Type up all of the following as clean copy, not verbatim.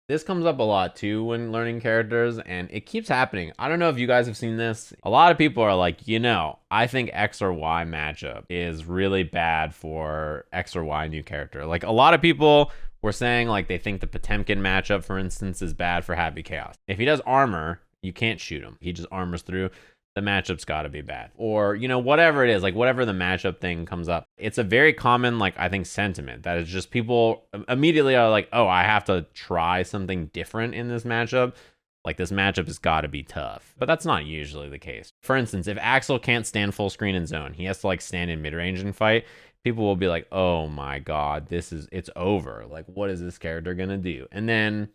This comes up a lot too when learning characters, and it keeps happening. I don't know if you guys have seen this. A lot of people are like, I think X or Y matchup is really bad for X or Y new character. Like, a lot of people were saying, like, they think the Potemkin matchup, for instance, is bad for Happy Chaos. If he does armor, you can't shoot him. He just armors through. The matchup's got to be bad. Or, whatever it is, like whatever the matchup thing comes up. It's a very common, like, I think sentiment that is just people immediately are like, oh, I have to try something different in this matchup. Like, this matchup has got to be tough. But that's not usually the case. For instance, if Axel can't stand full screen and zone, he has to like stand in mid-range and fight. People will be like, oh my God, it's over. Like, what is this character gonna do? And then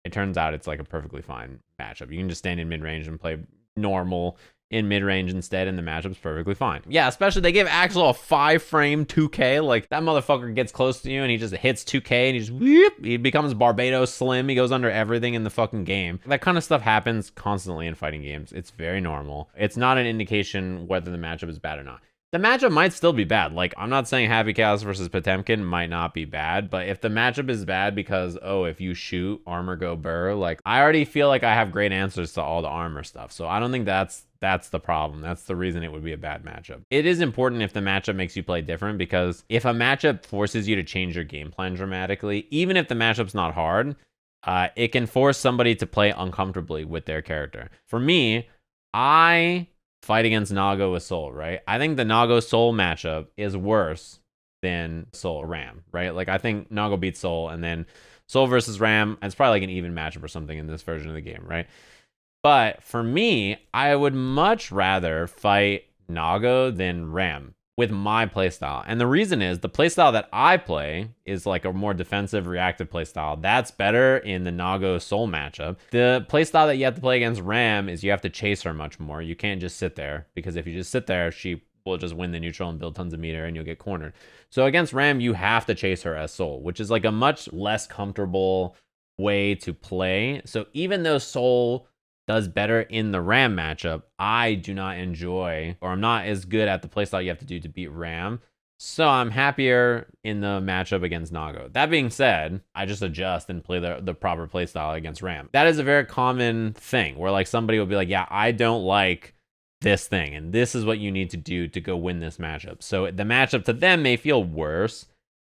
it turns out it's like a perfectly fine matchup. You can just stand in mid-range and play normal in mid-range instead, and the matchup's perfectly fine. Yeah, especially they give Axel a 5-frame 2K. Like, that motherfucker gets close to you and he just hits 2K and he just whoop, he becomes Barbados Slim. He goes under everything in the fucking game. That kind of stuff happens constantly in fighting games. It's very normal. It's not an indication whether the matchup is bad or not. The matchup might still be bad. Like, I'm not saying Happy Chaos versus Potemkin might not be bad, but if the matchup is bad because, oh, if you shoot, armor go burr, like, I already feel like I have great answers to all the armor stuff. So I don't think that's the problem. That's the reason it would be a bad matchup. It is important if the matchup makes you play different, because if a matchup forces you to change your game plan dramatically, even if the matchup's not hard, it can force somebody to play uncomfortably with their character. For me, I fight against Nago with Soul, right? I think the Nago Soul matchup is worse than Soul Ram, right? Like, I think Nago beats Soul, and then Soul versus Ram, it's probably like an even matchup or something in this version of the game, right? But for me, I would much rather fight Nago than Ram with my playstyle. And the reason is the playstyle that I play is like a more defensive, reactive playstyle. That's better in the Nago Soul matchup. The playstyle that you have to play against Ram is you have to chase her much more. You can't just sit there, because if you just sit there, she will just win the neutral and build tons of meter and you'll get cornered. So against Ram, you have to chase her as Soul, which is like a much less comfortable way to play. So even though Soul does better in the Ram matchup, I do not enjoy, or I'm not as good at the playstyle you have to do to beat Ram. So I'm happier in the matchup against Nago. That being said, I just adjust and play the proper playstyle against Ram. That is a very common thing where like somebody will be like, yeah, I don't like this thing, and this is what you need to do to go win this matchup. So the matchup to them may feel worse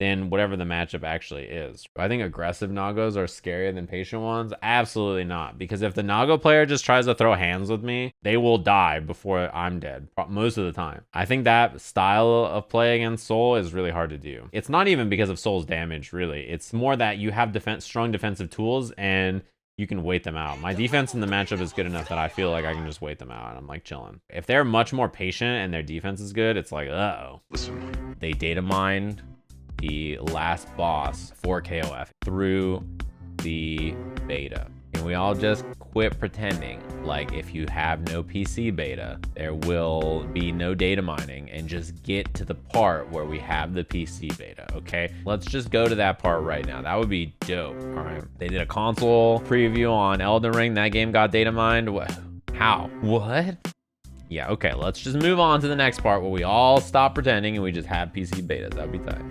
than whatever the matchup actually is. I think aggressive Nagos are scarier than patient ones. Absolutely not. Because if the Nago player just tries to throw hands with me, they will die before I'm dead, most of the time. I think that style of play against Soul is really hard to do. It's not even because of Soul's damage, really. It's more that you have strong defensive tools and you can wait them out. My defense in the matchup is good enough that I feel like I can just wait them out and I'm like chilling. If they're much more patient and their defense is good, it's like, uh-oh. Listen. They data mined the last boss for KOF through the beta. And we all just quit pretending like if you have no PC beta, there will be no data mining, and just get to the part where we have the PC beta, okay? Let's just go to that part right now. That would be dope, all right? They did a console preview on Elden Ring. That game got data mined. What? How? What? Yeah, okay, let's just move on to the next part where we all stop pretending and we just have PC betas. That'd be tight.